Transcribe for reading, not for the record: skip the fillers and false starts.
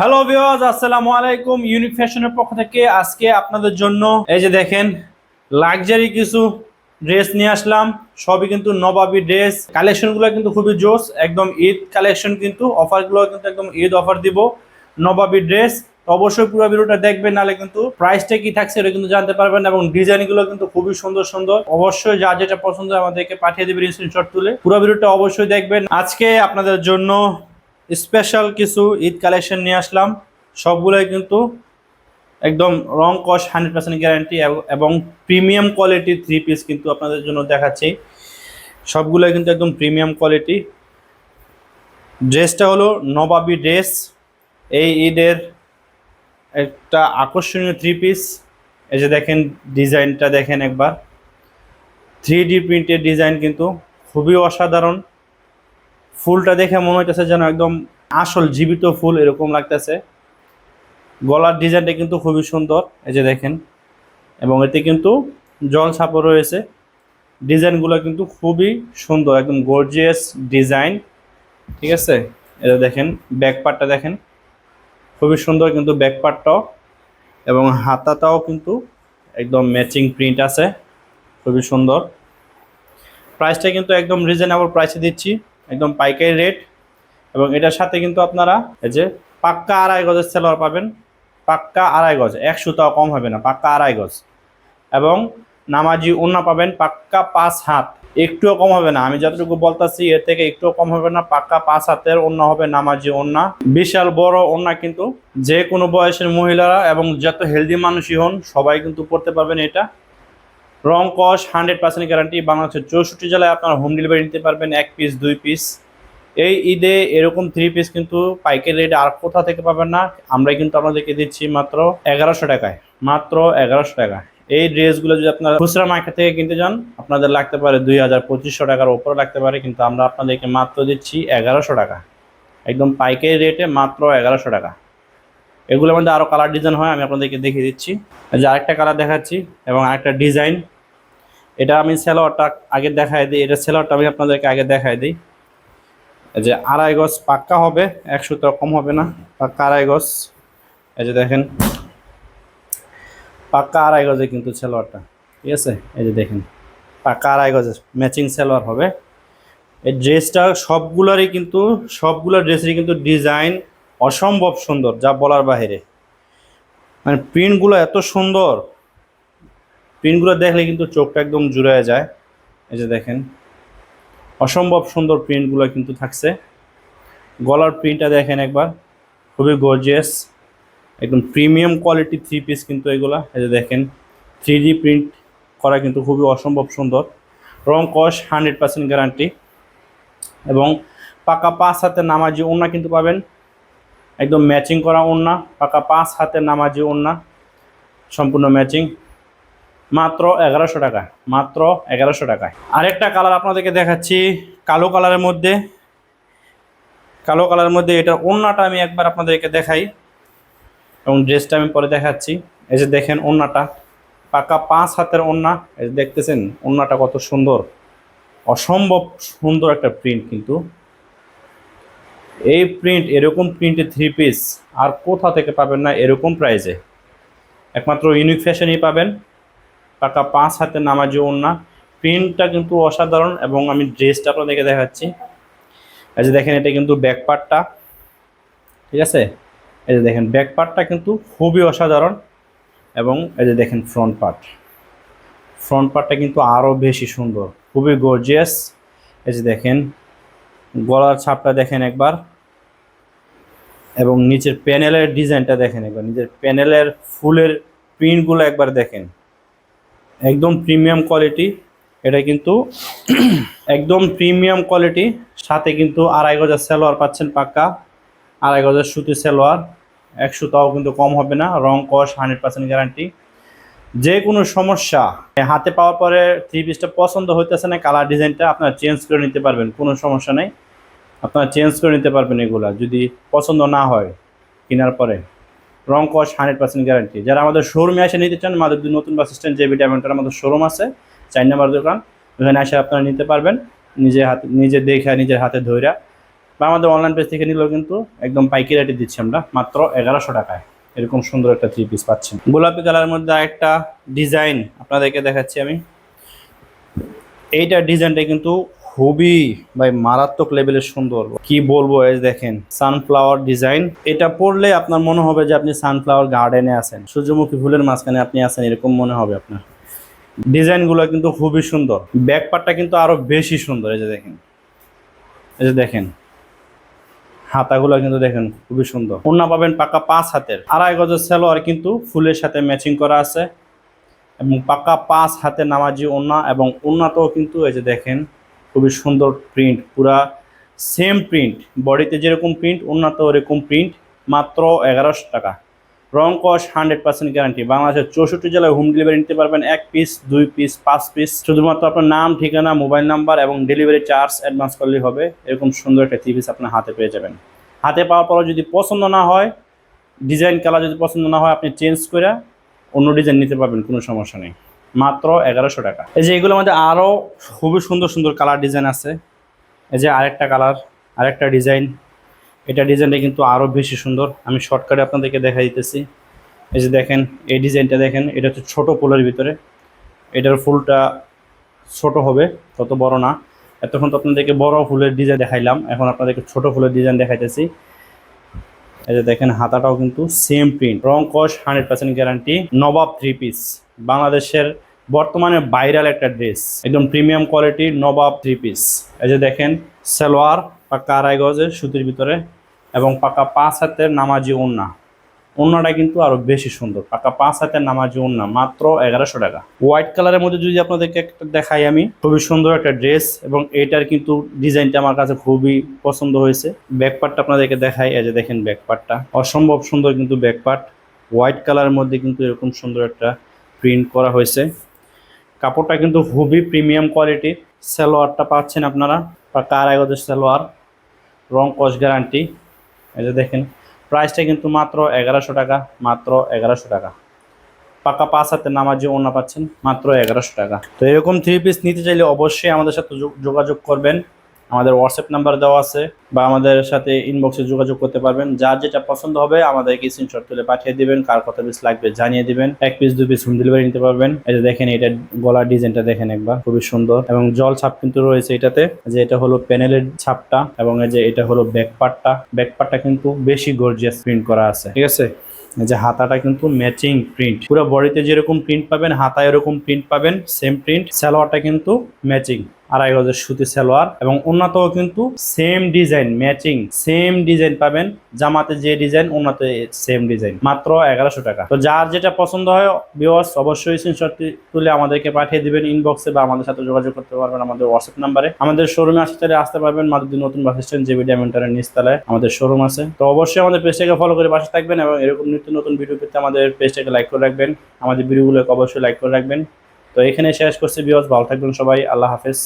Hello viewers, আসসালামু আলাইকুম। Unique ফ্যাশনের পক্ষ থেকে আজকে আপনাদের জন্য এই যে দেখেন লাক্সারি কিছু ড্রেস নিয়ে আসলাম। সবই কিন্তু নবাবী ড্রেস। কালেকশনগুলো কিন্তু খুবই জোস, একদম ঈদ কালেকশন, কিন্তু অফারগুলো কিন্তু একদম ঈদ অফার দিব। নবাবী ড্রেস তো অবশ্যই পুরো ভিডিওটা দেখবেন, নাহলে কিন্তু প্রাইসটা কি থাকছে এটা কিন্তু জানতে পারবেন, এবং ডিজাইনগুলো কিন্তু খুবই সুন্দর সুন্দর। অবশ্যই যার যেটা পছন্দ আমাদেরকে পাঠিয়ে দেবেন স্ক্রিনশট তুলে। পুরো ভিডিওটা অবশ্যই দেখবেন। আজকে আপনাদের জন্য স্পেশাল কিছু ঈদ কালেকশন নিয়ে আসলাম। সবগুলোই কিন্তু একদম রং কস 100% গ্যারান্টি এবং প্রিমিয়াম কোয়ালিটি থ্রি পিস কিন্তু আপনাদের জন্য দেখাচ্ছি। সবগুলোই কিন্তু একদম প্রিমিয়াম কোয়ালিটি। ড্রেসটা হলো নবাবী ড্রেস। এই ঈদের একটা আকর্ষণীয় থ্রি পিস। এই যে দেখেন ডিজাইনটা দেখেন একবার, 3D প্রিন্টের ডিজাইন কিন্তু খুবই অসাধারণ। ফুলটা দেখে মনে হইতেছে যেন একদম আসল জীবিত ফুল এরকম লাগতেছে। গলার ডিজাইনটা কিন্তু খুবই সুন্দর, এই যে দেখেন, এবং এতে কিন্তু জল ছাপও রয়েছে। ডিজাইনগুলো কিন্তু খুবই সুন্দর, একদম গর্জিয়াস ডিজাইন। ঠিক আছে, এটা দেখেন ব্যাক পার্টটা দেখেন, খুবই সুন্দর কিন্তু ব্যাক পার্টটাও, এবং হাতাটাও কিন্তু একদম ম্যাচিং প্রিন্ট আছে, খুবই সুন্দর। প্রাইসটা কিন্তু একদম রিজনেবল প্রাইসে দিচ্ছি, একদম পাইকারি রেট। এবং এটার সাথে কিন্তু আপনারা এই যে পাক্কা 2.5 গজের সেলোয়ার পাবেন। পাক্কা 2.5 গজ, 1 সুতাও কম হবে না, পাক্কা 2.5 গজ। এবং নামাজি ওড়না পাবেন পাক্কা 5 হাত, একটুও কম হবে না। আমি যতটুকু বলতেছি এর থেকে একটুও কম হবে না, পাক্কা 5 হাতের ওড়না হবে, নামাজি ওড়না। বিশাল বড় ওড়না, কিন্তু যে কোনো বয়সের মহিলারা এবং যত হেলদি মানুষই হন সবাই কিন্তু পড়তে পারবেন এটা। রং কস 100% গ্যারান্টি। বাংলাদেশের 64 জেলায় আপনারা হোম ডেলিভারি নিতে পারবেন, 1 পিস 2 পিস। এই ঈদে এরকম থ্রি পিস কিন্তু পাইকারি রেটে আর কোথা থেকে পাবেন না, আমরাই কিন্তু আপনাদেরকে দিচ্ছি মাত্র 1100 টাকায়। মাত্র 1100 টাকা। এই ড্রেসগুলো যদি আপনারা খুচরা মার্কেট থেকে কিনতে যান আপনাদের লাগতে পারে 2000-2500 টাকার উপরে লাগতে পারে, কিন্তু আমরা আপনাদেরকে মাত্র দিচ্ছি 1100 টাকা, একদম পাইকারি রেটে মাত্র 1100 টাকা। এগুলোর মধ্যে আরও কালার ডিজাইন হয়, আমি আপনাদেরকে দেখিয়ে দিচ্ছি। যে আরেকটা কালার দেখাচ্ছি এবং আরেকটা ডিজাইন। এটা আমি সেলোয়ারটা আগে দেখাই দিই, এটা সেলোয়ারটা আমি আপনাদেরকে আগে দেখাই দিই। এই যে 2.5 গজ পাক্কা হবে, 1 সুতো কম হবে না, পাক্কা 2.5 গজ। এই যে দেখেন পাক্কা 2.5 গজে কিন্তু সালোয়ারটা, ঠিক আছে। এই যে দেখেন পাক্কা 2.5 গজের ম্যাচিং সালোয়ার হবে। এই ড্রেসটা সবগুলো ড্রেসেরই কিন্তু ডিজাইন অসম্ভব সুন্দর, যা বলার বাইরে। মানে প্রিন্টগুলো এত সুন্দর, প্রিন্টগুলো দেখলে কিন্তু চোখটা একদম জুড়ে যায়। এই যে দেখেন অসম্ভব সুন্দর প্রিন্টগুলো কিন্তু থাকছে। গলার প্রিন্টটা দেখেন একবার, খুবই গর্জিয়াস, একদম প্রিমিয়াম কোয়ালিটি থ্রি পিস কিন্তু এগুলা। এই যে দেখেন 3D প্রিন্ট করা কিন্তু খুবই অসম্ভব সুন্দর। রং কস 100% গ্যারান্টি। এবং পাকা 5 হাতের নামাজি ওড়না কিন্তু পাবেন, একদম ম্যাচিং করা ওড়না, পাকা 5 হাতের নামাজি ওড়না, সম্পূর্ণ ম্যাচিং, মাত্র 1100 টাকা, মাত্র 1100 টাকায়। আরেকটা কালার আপনাদেরকে দেখাচ্ছি কালো কালারের মধ্যে। কালো কালারের মধ্যে এটা ওড়নাটা আমি একবার আপনাদেরকে দেখাই এবং ড্রেসটা আমি পরে দেখাচ্ছি। এই যে দেখেন ওড়নাটা পাকা 5 হাতের ওড়না। এই যে দেখতেছেন ওড়নাটা কত সুন্দর, অসম্ভব সুন্দর একটা প্রিন্ট। কিন্তু এই প্রিন্ট, এরকম প্রিন্টের থ্রি পিস আর কোথা থেকে পাবেন না এরকম প্রাইসে, একমাত্র ইউনিক ফ্যাশনই পাবেন। পাকা 5 হাতের নামাজি ওড়না, প্রিন্টটা কিন্তু অসাধারণ। এবং আমি ড্রেসটা আপনাদেরকে দেখাচ্ছি। এই যে দেখেন এটা কিন্তু ব্যাক পার্টটা, ঠিক আছে। এই যে দেখেন ব্যাক পার্টটা কিন্তু খুবই অসাধারণ। এবং এই যে দেখেন ফ্রন্ট পার্টটা কিন্তু আরও বেশি সুন্দর, খুবই গর্জিয়াস। এই যে দেখেন গলার ছাপটা দেখেন একবার, এবং নিচের প্যানেলের ডিজাইনটা দেখেন একবার, নিচের প্যানেলের ফুলের প্রিন্টগুলো একবার দেখেন, একদম প্রিমিয়াম কোয়ালিটি। এটা কিন্তু একদম প্রিমিয়াম কোয়ালিটি। সাথে কিন্তু 2.5 গজের সালোয়ার পাচ্ছেন, পাক্কা 2.5 গজের সুতি সালোয়ার, 1 সুতাও কিন্তু কম হবে না। রং কস 100% গ্যারান্টি। যে কোনো সমস্যা হাতে পাওয়ার পরে থ্রি পিসটা পছন্দ হইতেছে না, কালার ডিজাইনটা আপনারা চেঞ্জ করে নিতে পারবেন, কোনো সমস্যা নেই, আপনারা চেঞ্জ করে নিতে পারবেন এগুলা যদি পছন্দ না হয় কেনার পরে। রং কস 100% গ্যারান্টি। যারা আমাদের শোরুমে এসে নিতে চান, মাধবদী নতুন বাস স্ট্যান্ড জেবি ডায়মন্ডের আমাদের শোরুম আছে, 4 নম্বর দোকান, ওখানে এসে আপনারা নিতে পারবেন নিজে দেখে নিজের হাতে ধইরা। বা আমাদের অনলাইন পেজ থেকে নিলেও কিন্তু একদম পাইকারি রেটে দিচ্ছি আমরা মাত্র 1100 টাকায়। এরকম সুন্দর একটা থ্রি পিস পাচ্ছেন। গোলাপি কালারের মধ্যে আরেকটা ডিজাইন আপনাদেরকে দেখাচ্ছি আমি। এইটা ডিজাইনটা কিন্তু খুবই ভাই মারাত্মক লেভেলের সুন্দর, কি বলবো। এই দেখেন সানফ্লাওয়ার ডিজাইন, এটা পরলে আপনার মনে হবে যে আপনি সানফ্লাওয়ার গার্ডেনে আছেন, সূর্যমুখী ফুলের মাঝখানে আপনি আছেন, এরকম মনে হবে আপনার। ডিজাইনগুলো কিন্তু খুবই সুন্দর, ব্যাক পার্টটা কিন্তু আরো বেশি সুন্দর। এই যে দেখেন, এই যে দেখেন হাতাগুলো কিন্তু দেখেন খুবই সুন্দর। ওড়না পাবেন পাকা 5 হাতের, 2.5 গজের সালোয়ার কিন্তু ফুলের সাথে ম্যাচিং করা আছে এবং পাকা 5 হাতের নামাজি ওড়না, এবং ওড়নাতেও কিন্তু এই যে দেখেন খুবই সুন্দর প্রিন্ট, পুরা সেম প্রিন্ট, বডিতে যেরকম প্রিন্ট ওড়নাতেও এরকম প্রিন্ট, মাত্র 1100 টাকা। রং কস 100% গ্যারান্টি। বাংলাদেশের 64 জেলায় হোম ডেলিভারি নিতে পারবেন। 1 পিস, 2 পিস, 5 পিস, শুধুমাত্র আপনার নাম, ঠিকানা, মোবাইল নাম্বার এবং ডেলিভারি চার্জ অ্যাডভান্স করলেই হবে। এরকম সুন্দর একটা থ্রি পিস আপনার হাতে পেয়ে যাবেন। হাতে পাওয়ার পরও যদি পছন্দ না হয়, ডিজাইন কালার যদি পছন্দ না হয়, আপনি চেঞ্জ করে অন্য ডিজাইন নিতে পারবেন, কোনো সমস্যা নেই। মাত্র 1100 টাকা। এই যে এগুলোর মধ্যে আরও খুবই সুন্দর সুন্দর কালার ডিজাইন আছে। এই যে আরেকটা কালার, আরেকটা ডিজাইন, এটা ডিজাইনটা কিন্তু আরও বেশি সুন্দর। আমি শর্টকাটে আপনাদেরকে দেখা দিতেছি। এই যে দেখেন এই ডিজাইনটা দেখেন, এটা হচ্ছে ছোটো ফুলের ভিতরে, এটার ফুলটা ছোট হবে, তত বড় না। এতক্ষণ তো আপনাদেরকে বড় ফুলের ডিজাইন দেখাইলাম, এখন আপনাদেরকে ছোট ফুলের ডিজাইন দেখাইতেছি। এই যে দেখেন হাতাটাও কিন্তু সেম প্রিন্ট, রং কস 100% গ্যারান্টি। নবাব থ্রি পিস, বাংলাদেশের বর্তমানে ভাইরাল একটা ড্রেস, একদম প্রিমিয়াম কোয়ালিটির নবাব থ্রি পিস। এই যে দেখেন সালোয়ার পাকা 2.5 গজের সুতির ভিতরে এবং পাকা 5 হাতের নামাজি ওড়না। ওড়নাটা কিন্তু আরো বেশি সুন্দর, পাকা 5 হাতের নামাজি ওড়না, মাত্র 1100 টাকা। হোয়াইট কালারের মধ্যে যদি আপনাদেরকে একটা দেখাই আমি, খুবই সুন্দর একটা ড্রেস, এবং এটার কিন্তু ডিজাইনটা আমার কাছে খুবই পছন্দ হয়েছে। ব্যাক পার্টটা আপনাদেরকে দেখাই। এই যে দেখেন ব্যাক পার্টটা অসম্ভব সুন্দর, কিন্তু ব্যাক পার্ট হোয়াইট কালারের মধ্যে কিন্তু এরকম সুন্দর একটা প্রিন্ট করা হয়েছে। কাপড়টা কিন্তু খুবই প্রিমিয়াম কোয়ালিটির। সালোয়ারটা পাচ্ছেন আপনারা পাকা 2.5 গজের সালোয়ার, রং কস গ্যারান্টি। এই যে দেখেন প্রাইসটা কিন্তু মাত্র 1100 টাকা, মাত্র 1100 টাকা। পাকা 5 হাতের নামাজি ওড়না পাচ্ছেন মাত্র 1100 টাকা। তো এরকম থ্রি পিস নিতে চাইলে অবশ্যই আমাদের সাথে যোগাযোগ করবেন। আমাদের হোয়াটসঅ্যাপ নাম্বার দেওয়া আছে, বা আমাদের সাথে ইনবক্সে যোগাযোগ করতে পারবেন। যার যেটা পছন্দ হবে আমাদেরকে স্ক্রিনশট তুলে পাঠিয়ে দিবেন, কার কত পিস লাগবে জানিয়ে দিবেন। 1 পিস 2 পিস হোম ডেলিভারি নিতে পারবেন। এই যে দেখেন এটা গলার ডিজাইনটা দেখেন একবার, খুবই সুন্দর, এবং জল ছাপ কিন্তু রয়েছে এটাতে। যে এটা হলো প্যানেলের ছাপটা, এবং এই যে এটা হলো ব্যাক পার্টটা। ব্যাক পার্টটা কিন্তু বেশি গর্জিয়াস প্রিন্ট করা আছে, ঠিক আছে। এই যে হাতাটা কিন্তু ম্যাচিং প্রিন্ট, পুরো বডিতে যেরকম প্রিন্ট পাবেন হাতায় এরকম প্রিন্ট পাবেন, সেম প্রিন্ট। সালোয়ারটা কিন্তু ম্যাচিং 2.5 গজের সুতি সালোয়ার, এবং ওড়নাতেও কিন্তু same design matching, same design পাবেন। জামাতে যে ডিজাইন ওড়নাতে সেম ডিজাইন, মাত্র 1100 টাকা। তো যার যেটা পছন্দ হয় ভিউয়ার্স অবশ্যই স্ক্রিনশট তুলে আমাদেরকে পাঠিয়ে দিবেন ইনবক্সে, বা আমাদের সাথে যোগাযোগ করতে পারবেন আমাদের হোয়াটসঅ্যাপ নাম্বারে। আমাদের শোরুমে আসতে পারবেন মাদুদি নতুন বাস স্ট্যান্ড জেবি ডায়মন্ডের নিচতলায় আমাদের শোরুম আছে। তো অবশ্যই আমাদের পেজটাকে ফলো করে পাশে থাকবেন, এবং এরকম নিত্য নতুন ভিডিও পেতে আমাদের পেজটাকে লাইক করে রাখবেন, আমাদের ভিডিওগুলোকে অবশ্যই লাইক করে রাখবেন। তো এখানে শেষ করছি ভিউয়ার্স, ভালো থাকবেন সবাই, আল্লাহ হাফেজ।